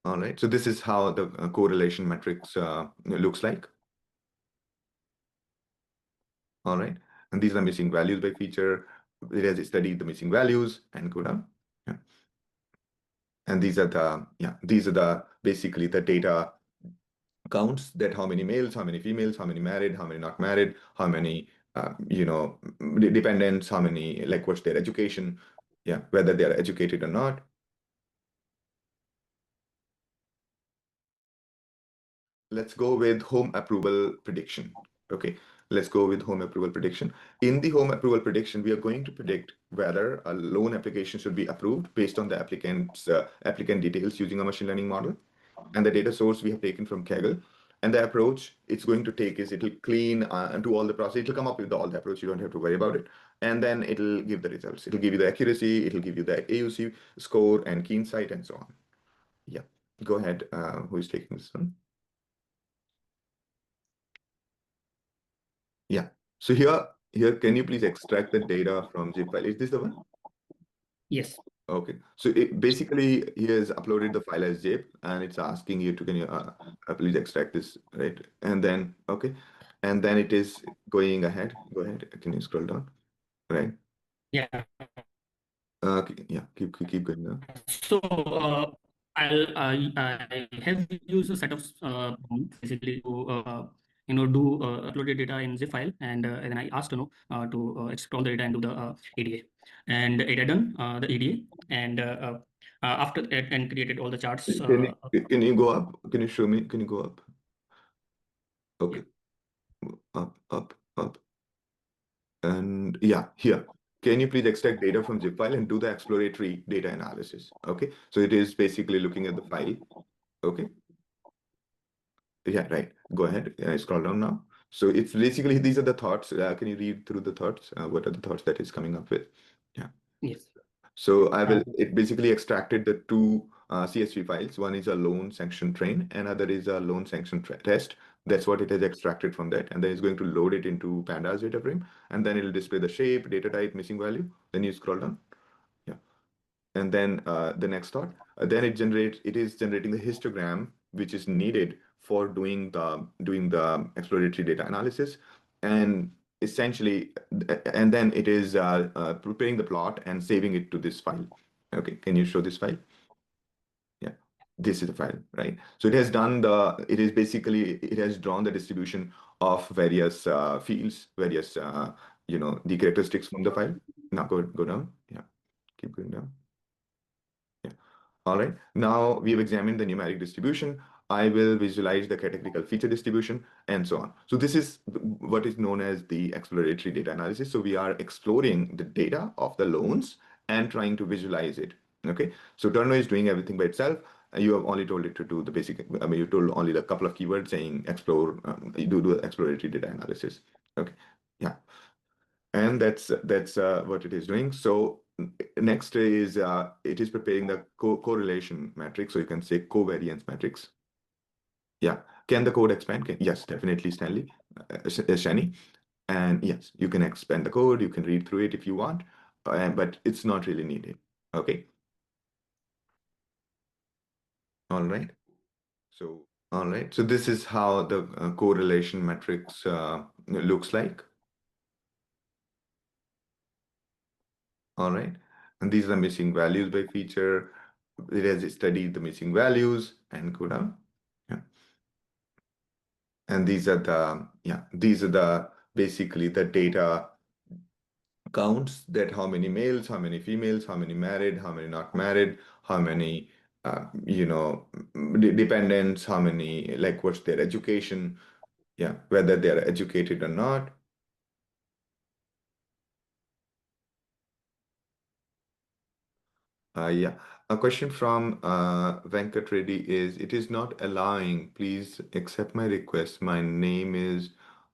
All right. So this is how the correlation matrix looks like. All right. And these are missing values by feature. It has studied the missing values and go down. Yeah. And these are the basically the data counts, that how many males, how many females, how many married, how many not married, how many dependents, how many, like, what's their education, yeah, whether they are educated or not. Let's go with home approval prediction. Okay, let's go with home approval prediction. In the home approval prediction, we are going to predict whether a loan application should be approved based on the applicant details using a machine learning model. And the data source we have taken from Kaggle. And the approach it's going to take is it'll clean and do all the process. It'll come up with all the approach. You don't have to worry about it. And then it'll give the results. It'll give you the accuracy. It'll give you the AUC score and key insight and so on. Yeah, go ahead. Who is taking this one? Yeah. So here, can you please extract the data from zip file? Is this the one? Yes. Okay. So it basically he has uploaded the file as zip, and it's asking you to can you please extract this, right? And then okay, and then it is going ahead. Go ahead. Can you scroll down? Right. Yeah. Yeah. Keep going down. So I have used a set of basically to do upload the data in zip file, and then I asked to extract all the data into the EDA, and it had done the EDA, and after that and created all the charts. Can you go up? Can you show me? Can you go up? Okay. Up. And yeah, here. Can you please extract data from zip file and do the exploratory data analysis? Okay. So it is basically looking at the file. Okay. Yeah, right. Go ahead. Scroll down now. So it's basically these are the thoughts. Can you read through the thoughts? What are the thoughts that is coming up with? Yeah. Yes. So it basically extracted the two CSV files. One is a loan sanction train, and other is a loan sanction test. That's what it has extracted from that. And then it's going to load it into pandas data frame. And then it'll display the shape, data type, missing value. Then you scroll down. Yeah. And then the next thought, then it is generating the histogram, which is needed for doing the exploratory data analysis. And essentially, and then it is preparing the plot and saving it to this file. Okay, can you show this file? Yeah, this is the file, right? So it has drawn the distribution of various fields, various the characteristics from the file. Now go down. Yeah, keep going down. Yeah. All right. Now we have examined the numeric distribution. I will visualize the categorical feature distribution and so on. So this is what is known as the exploratory data analysis. So we are exploring the data of the loans and trying to visualize it. Okay. So Terno is doing everything by itself. You have only told it to do the basic, I mean, you told only a couple of keywords saying explore, do exploratory data analysis. Okay. Yeah. And that's what it is doing. So next is it is preparing the correlation matrix. So you can say covariance matrix. Yeah. Can the code expand? Yes, definitely, Stanley, Shani. And yes, you can expand the code. You can read through it if you want, but it's not really needed. Okay. All right. So this is how the correlation matrix looks like. All right. And these are missing values by feature. It has studied the missing values and go down. Yeah. And these are the basically the data counts, that how many males, how many females, how many married, how many not married, how many dependents, how many, like, what's their education, yeah, whether they are educated or not. Yeah, a question from Venkat Reddy is, it is not allowing, please accept my request. My name is,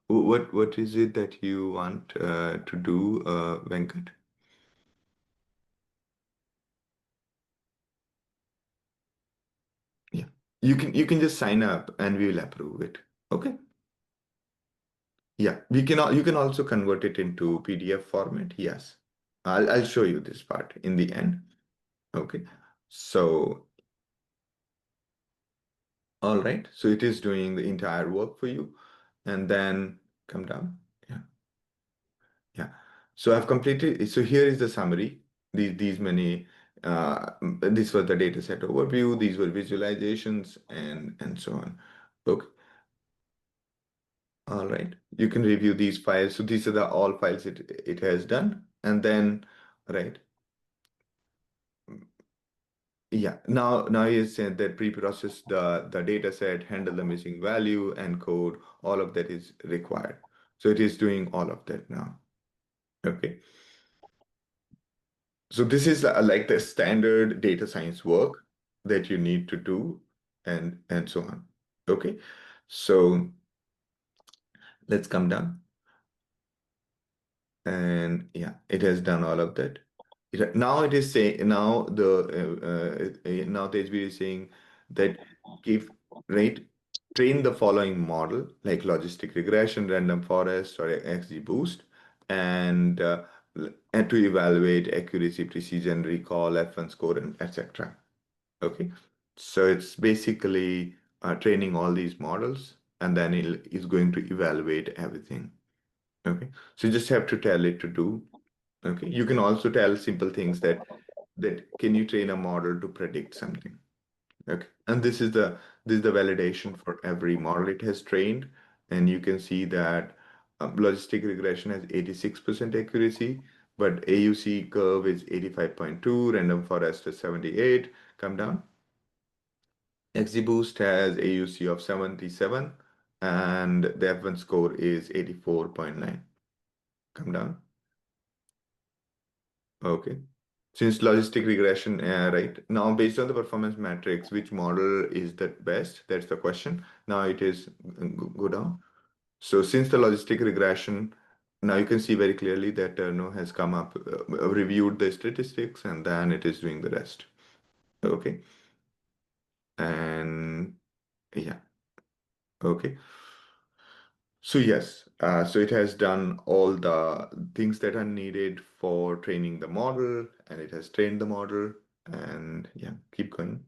what is it that you want to do, Venkat? Yeah, you can just sign up and we will approve it. Okay. Yeah, you can also convert it into PDF format. Yes. I'll show you this part in the end. Okay. So All right. So it is doing the entire work for you. And then come down. Yeah. Yeah. So I've completed. So here is the summary. These many. This was the data set overview. These were visualizations and so on. Okay. All right. You can review these files. So these are the all files it has done. And then, right. Yeah. Now you said that pre-process the data set, handle the missing value, encode, all of that is required. So it is doing all of that now. Okay. So this is like the standard data science work that you need to do and so on. Okay. So let's come down. And yeah, it has done all of that. Now it is saying now the HB is saying that give right train the following model like logistic regression, random forest, or XGBoost, and and to evaluate accuracy, precision, recall, F1 score, and etc. Okay, so it's basically training all these models, and then it's going to evaluate everything. Okay, so you just have to tell it to do. Okay, you can also tell simple things that can you train a model to predict something. Okay, and this is the validation for every model it has trained, and you can see that logistic regression has 86% accuracy, but AUC curve is 85.2, random forest is 78. Come down. XGBoost has AUC of 77, and the F1 score is 84.9. Come down. Okay. Since logistic regression, right now, based on the performance matrix, which model is the best? That's the question. Now it is go down. So since the logistic regression, now you can see very clearly that Terno has come up, reviewed the statistics, and then it is doing the rest. Okay. And yeah. Okay. So yes, so it has done all the things that are needed for training the model, and it has trained the model, and yeah, keep going.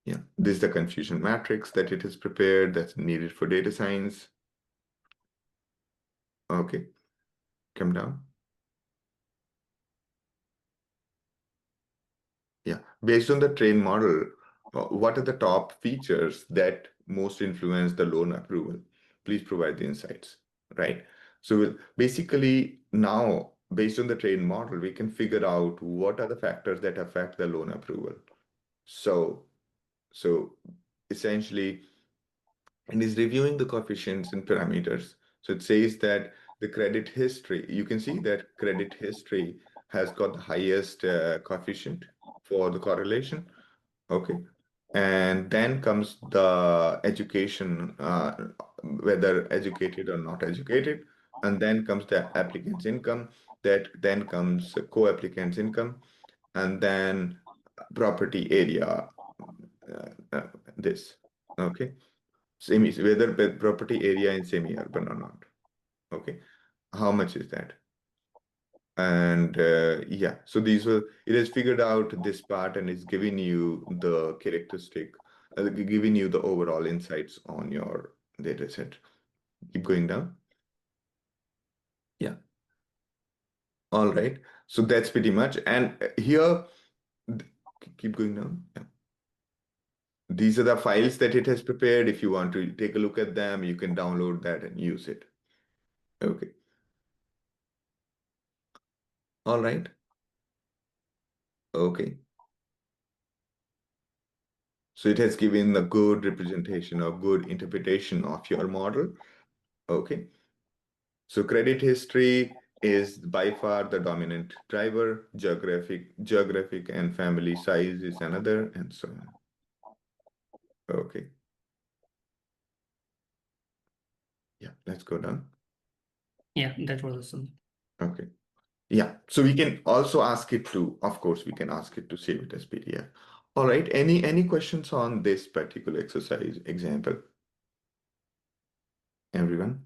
Yeah, this is the confusion matrix that it has prepared that's needed for data science. Okay, come down. Yeah, based on the trained model, what are the top features that most influence the loan approval? Please provide the insights, right? So basically now, based on the trained model, we can figure out what are the factors that affect the loan approval. So, so essentially, and is reviewing the coefficients and parameters. So it says that the credit history, you can see that credit history has got the highest coefficient for the correlation. Okay. And then comes the education, whether educated or not educated. And then comes the applicant's income. That then comes co-applicant's income. And then property area, this. Okay. Semi, whether property area in semi-urban or not. Okay. How much is that? And yeah, so it has figured out this part and it's giving you the characteristic, giving you the overall insights on your data set. Keep going down. Yeah. All right. So that's pretty much. And here, th- keep going down. Yeah. These are the files that it has prepared. If you want to take a look at them, you can download that and use it. Okay. All right. Okay. So it has given a good representation or good interpretation of your model. Okay. So credit history is by far the dominant driver. Geographic and family size is another, and so on. Okay. Yeah, let's go down. Yeah, that was awesome. Okay. Yeah. So we can also ask it to, of course, we can ask it to save it as PDF. All right. Any questions on this particular exercise example? Everyone?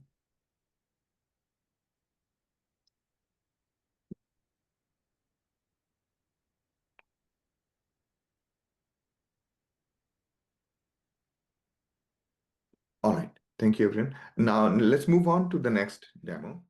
All right. Thank you, everyone. Now let's move on to the next demo.